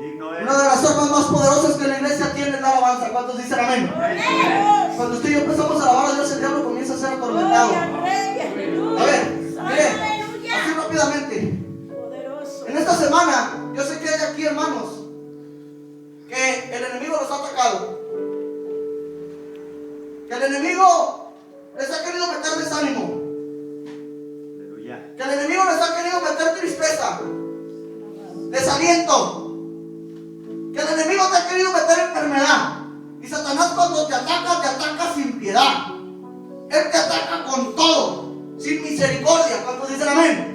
Una de las armas más poderosas que la iglesia tiene es la alabanza. ¿Cuántos dicen amén? Cuando usted y yo empezamos a alabar a Dios, el diablo comienza a ser atormentado. A ver, mire, así rápidamente. En esta semana, yo sé que hay aquí hermanos que el enemigo los ha atacado, que el enemigo les ha querido meter desánimo, que el enemigo les ha querido meter tristeza, desaliento, que el enemigo te ha querido meter enfermedad. Y Satanás, cuando te ataca sin piedad. Él te ataca con todo, sin misericordia. ¿Cuántos dicen amén?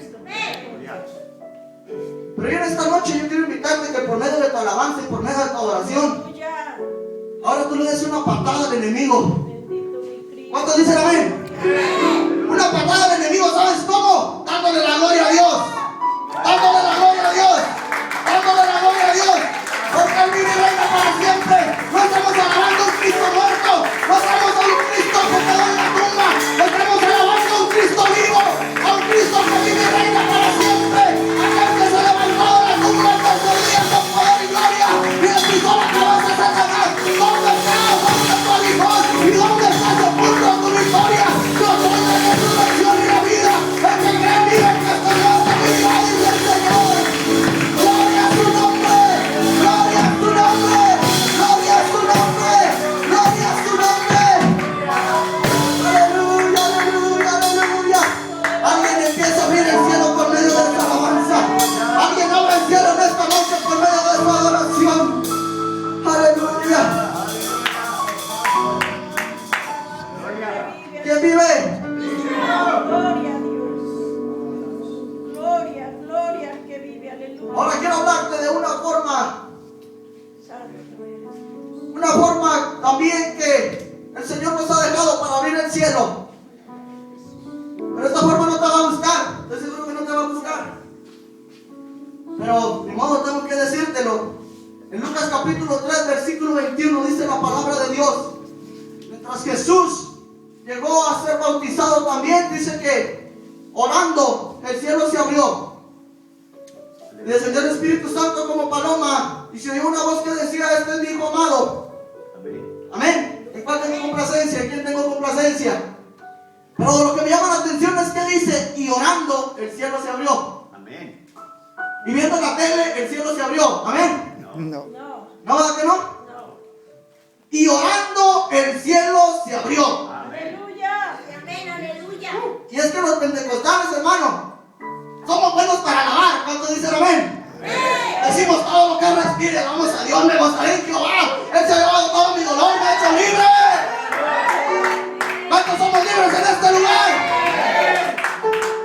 Pero yo en esta noche yo quiero invitarte que por medio de tu alabanza y por medio de tu adoración, ahora tú le des una patada al enemigo. ¿Cuántos dicen amén? Una patada al enemigo, ¿sabes cómo? Dándole la gloria a Dios. Dándole la gloria a Dios. Dándole la gloria a Dios. Porque Él vive y reina para siempre. No estamos alabando a un Cristo muerto. No estamos a un Cristo que quedó en la tumba. Estamos alabando a un Cristo vivo. A un Cristo que vive y reina para siempre. Aquel que se levantó de la tumba el tercer día con poder y gloria. Y le pisó la cabeza a Satanás. ¿Dónde está? ¿Dónde está tu aguijón? ¿Y dónde está el sepulcro de tu victoria? Yo soy la resurrección y la vida. El que cree en mí, el que estoy yo, vivirá, dice el Señor. Gloria a su nombre. Gloria a su nombre. Gloria a su nombre. Gloria a su nombre. Aleluya, aleluya, aleluya. Alguien empieza a abrir el cielo por medio de esta alabanza. Alguien abre el cielo en esta noche por medio de su adoración. Aleluya. ¿Quién vive? Gloria a Dios. Gloria, gloria al que vive, aleluya. Ahora quiero hablarte de una forma también que el Señor nos ha dejado para abrir el cielo. Pero esta forma no te va a buscar. Estoy seguro que no te va a buscar. Pero de modo tengo que decírtelo. En Lucas capítulo 3 versículo 21 dice la palabra de Dios. Mientras Jesús llegó a ser bautizado también, dice que orando el cielo se abrió. Y descendió el Espíritu Santo como paloma. Y se oyó una voz que decía: este es mi hijo amado. Amén. ¿En cuál tengo complacencia? ¿En quién tengo complacencia? Pero lo que me llama la atención es que dice: y orando el cielo se abrió. Amén. Y viendo la tele el cielo se abrió. Amén. No. ¿No, verdad que no? No. Y orando el cielo se abrió. Aleluya. Amén, aleluya. Y es que los pentecostales, hermano, somos buenos para alabar. ¿Cuántos dicen amén? Decimos todo lo que respire, vamos a Dios, me gozaré en Jehová. Él se ha llevado todo mi dolor, me ha hecho libre. ¿Cuántos somos libres en este lugar?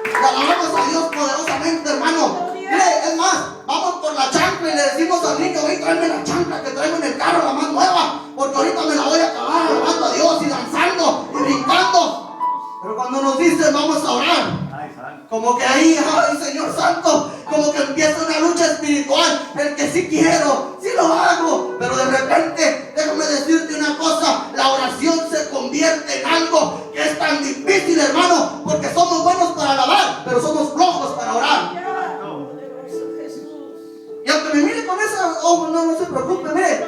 Y alabamos a Dios poderosamente, hermano. Mire, es más, vamos por la chancla y le decimos al niño: ven, tráeme la chancla que traigo en el carro, la más nueva, porque ahorita me la voy a acabar alabando a Dios y danzando y brincando. Pero cuando nos dicen vamos a orar, como que ahí, ay Señor Santo, como que empieza una lucha espiritual. El que sí quiero, sí lo hago. Pero de repente, déjame decirte una cosa: la oración se convierte en algo que es tan difícil, hermano, porque somos buenos para alabar, pero somos flojos para orar. Poderoso Jesús. Y aunque me mire con esa ojo, no se preocupe, mire,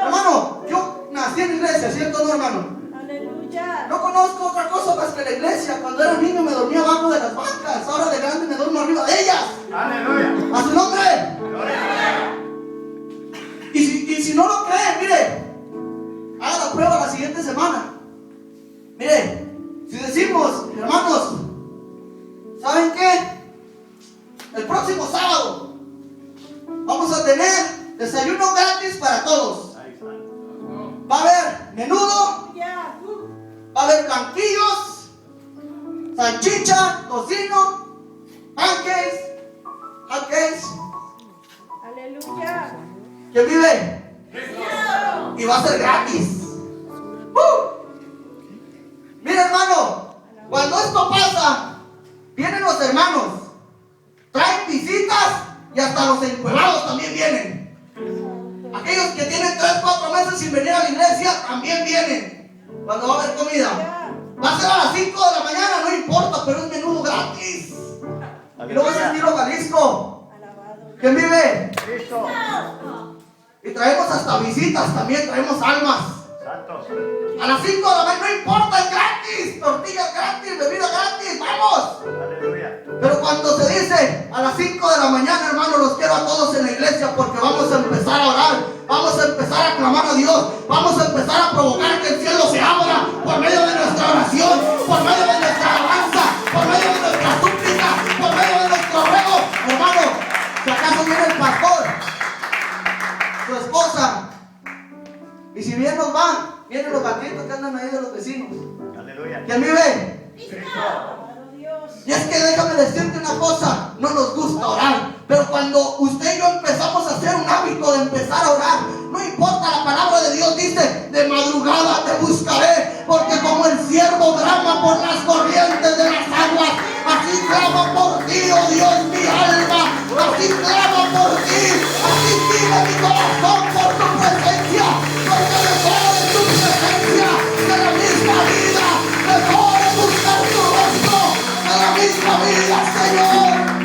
hermano, yo nací en iglesia, ¿cierto o no, hermano? Aleluya. No conozco otra cosa más que la iglesia. Cuando era niño me dormía abajo de las bancas. Ahora de grande me duermo arriba de ellas. Aleluya. A su nombre. Y si no lo creen, mire, haga la prueba la siguiente semana. Mire, si decimos: hermanos, ¿saben qué? El próximo sábado vamos a tener desayuno gratis para todos. Va a haber menudo, va a haber blanquillos, salchicha, tocino, pancakes, hotcakes. Aleluya. ¿Quién vive? Y va a ser gratis. Mira, hermano, cuando esto pasa, vienen los hermanos, traen visitas y hasta los encuerados también vienen. Aquellos que tienen 3 o 4 meses sin venir a la iglesia también vienen. Cuando va a haber comida, va a ser a las 5 de la mañana, no importa, pero es menudo gratis. Y luego es estilo Jalisco. ¿Quién vive? Y traemos hasta visitas también, traemos almas. A las 5 de la mañana, no importa, es gratis. Tortillas gratis, bebida gratis, vamos. Aleluya. Pero cuando se dice a las 5 de la mañana, hermano, los quiero a todos en la iglesia porque vamos a empezar a orar, vamos a empezar a clamar a Dios, vamos a empezar a provocar que el cielo se abra por medio de nuestra oración, por medio de nuestra alabanza, por medio de nuestra súplica, por medio de nuestro ruego. Hermano, si acaso viene el pastor, su esposa, y si bien nos van, vienen los gatitos que andan ahí de los vecinos. Aleluya. ¿Quién vive? Claro, Dios. Y es que déjame decirte una cosa, no nos gusta orar, pero cuando usted y yo empezamos a hacer un hábito de empezar a orar, no importa, la palabra de Dios dice, de madrugada te buscaré, porque como el ciervo brama por las corrientes de las aguas, así clama por ti, oh Dios, mi alma, así clama por ti, así pide mi corazón por tu presencia, porque mejor es tu presencia que la misma vida, mejor es buscar tu rostro que la misma vida, Señor.